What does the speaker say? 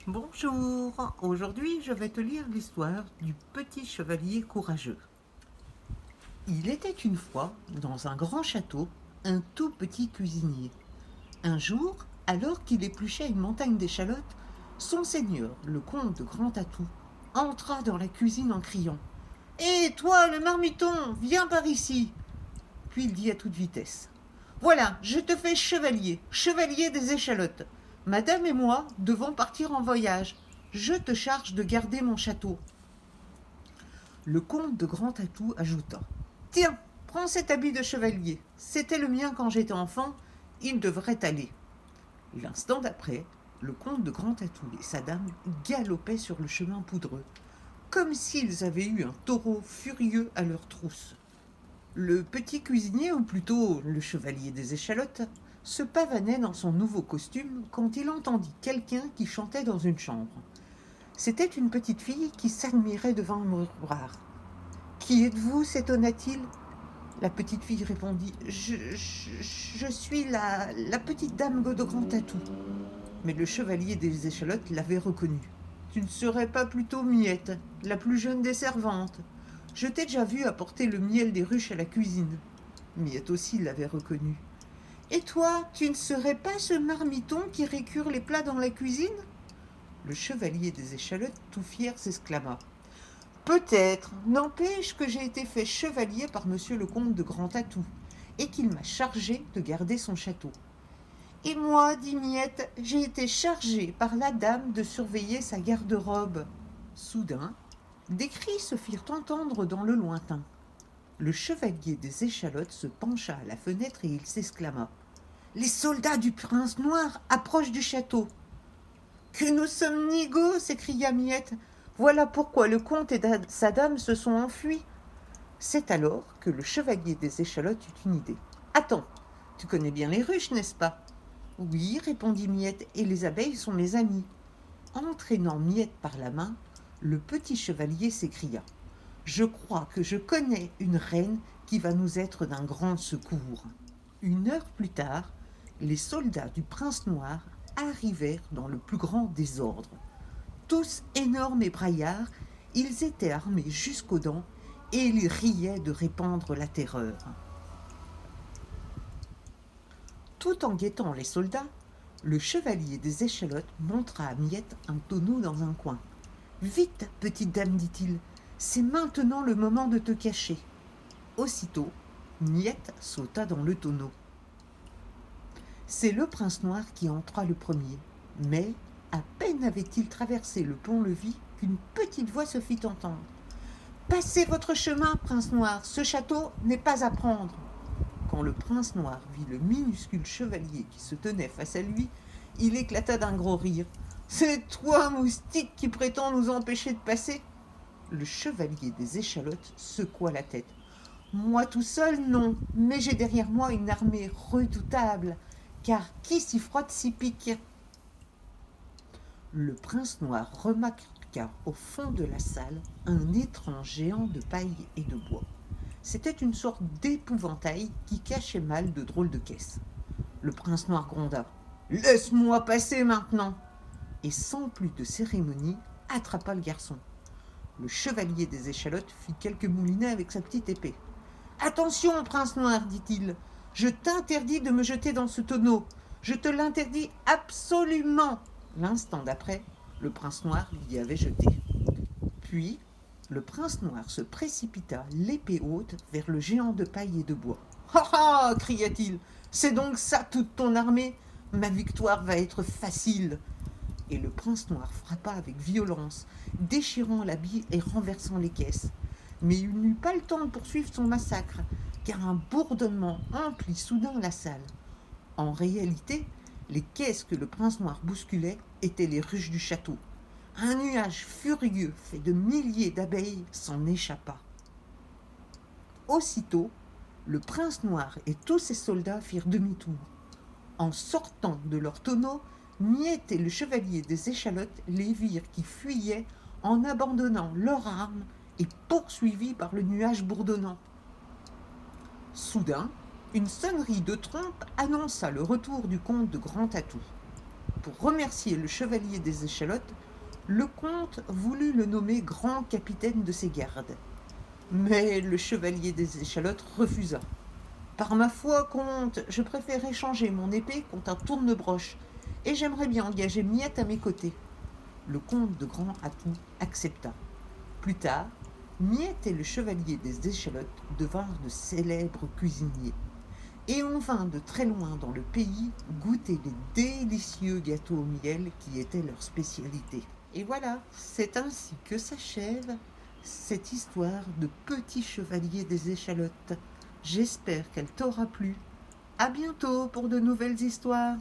Bonjour, aujourd'hui je vais te lire l'histoire du petit chevalier courageux. Il était une fois, dans un grand château, un tout petit cuisinier. Un jour, alors qu'il épluchait une montagne d'échalotes, son seigneur, le comte de Grand Atout, entra dans la cuisine en criant: Hé, toi, le marmiton, viens par ici. Puis il dit à toute vitesse: Voilà, je te fais chevalier, chevalier des échalotes. Madame et moi devons partir en voyage. Je te charge de garder mon château. Le comte de Grand Atout ajouta: Tiens, prends cet habit de chevalier. C'était le mien quand j'étais enfant. Il devrait aller. L'instant d'après, le comte de Grand Atout et sa dame galopaient sur le chemin poudreux, comme s'ils avaient eu un taureau furieux à leur trousse. Le petit cuisinier, ou plutôt le chevalier des échalotes, se pavanait dans son nouveau costume quand il entendit quelqu'un qui chantait dans une chambre. C'était une petite fille qui s'admirait devant un miroir. Qui êtes-vous s'étonna-t-il. La petite fille répondit: Je suis la petite dame de Grand Atout. Mais le chevalier des échalotes l'avait reconnue. Tu ne serais pas plutôt Miette, la plus jeune des servantes? Je t'ai déjà vu apporter le miel des ruches à la cuisine. Miette aussi l'avait reconnue. Et toi, tu ne serais pas ce marmiton qui récure les plats dans la cuisine? Le chevalier des échalotes, tout fier, s'exclama: Peut-être, n'empêche que j'ai été fait chevalier par monsieur le comte de Grand Atout, et qu'il m'a chargé de garder son château. Et moi, dit Miette, j'ai été chargée par la dame de surveiller sa garde-robe. Soudain, des cris se firent entendre dans le lointain. Le chevalier des échalotes se pencha à la fenêtre et il s'exclama: Les soldats du prince noir approchent du château. Que nous sommes nigauds, s'écria Miette. Voilà pourquoi le comte et sa dame se sont enfuis. C'est alors que le chevalier des échalotes eut une idée. Attends, tu connais bien les ruches, n'est-ce pas? Oui, répondit Miette, et les abeilles sont mes amies. Entraînant Miette par la main, le petit chevalier s'écria: Je crois que je connais une reine qui va nous être d'un grand secours. Une heure plus tard, les soldats du prince noir arrivèrent dans le plus grand désordre. Tous énormes et braillards, ils étaient armés jusqu'aux dents et ils riaient de répandre la terreur. Tout en guettant les soldats, le chevalier des échalotes montra à Miette un tonneau dans un coin. Vite, petite dame, dit-il, c'est maintenant le moment de te cacher. Aussitôt, Miette sauta dans le tonneau. C'est le prince noir qui entra le premier, mais à peine avait-il traversé le pont-levis qu'une petite voix se fit entendre. Passez votre chemin, prince noir, ce château n'est pas à prendre. Quand le prince noir vit le minuscule chevalier qui se tenait face à lui, il éclata d'un gros rire. C'est toi, moustique, qui prétends nous empêcher de passer? Le chevalier des échalotes secoua la tête. Moi tout seul, non, mais j'ai derrière moi une armée redoutable, car qui s'y frotte s'y pique. Le prince noir remarqua au fond de la salle un étrange géant de paille et de bois. C'était une sorte d'épouvantail qui cachait mal de drôles de caisses. Le prince noir gronda: Laisse-moi passer maintenant! Et sans plus de cérémonie, attrapa le garçon. Le chevalier des échalotes fit quelques moulinets avec sa petite épée. Attention, prince noir, dit-il, je t'interdis de me jeter dans ce tonneau. Je te l'interdis absolument. L'instant d'après, le prince noir l'y avait jeté. Puis, le prince noir se précipita, l'épée haute, vers le géant de paille et de bois. Ha ha, cria-t-il, c'est donc ça toute ton armée? Ma victoire va être facile. Et le prince noir frappa avec violence, déchirant l'habit et renversant les caisses. Mais il n'eut pas le temps de poursuivre son massacre, car un bourdonnement emplit soudain la salle. En réalité, les caisses que le prince noir bousculait étaient les ruches du château. Un nuage furieux fait de milliers d'abeilles s'en échappa. Aussitôt, le prince noir et tous ses soldats firent demi-tour. En sortant de leur tonneau, Miette et le chevalier des échalotes les virent qui fuyaient en abandonnant leurs armes et poursuivis par le nuage bourdonnant. Soudain, une sonnerie de trompe annonça le retour du comte de Grand Atout. Pour remercier le chevalier des échalotes, le comte voulut le nommer grand capitaine de ses gardes. Mais le chevalier des échalotes refusa. Par ma foi, comte, je préfère échanger mon épée contre un tourne-broche, et j'aimerais bien engager Miette à mes côtés. Le comte de Grand Atout accepta. Plus tard, Miette et le chevalier des échalotes devinrent de célèbres cuisiniers. Et on vint de très loin dans le pays goûter les délicieux gâteaux au miel qui étaient leur spécialité. Et voilà, c'est ainsi que s'achève cette histoire de Petit Chevalier des Échalotes. J'espère qu'elle t'aura plu. À bientôt pour de nouvelles histoires.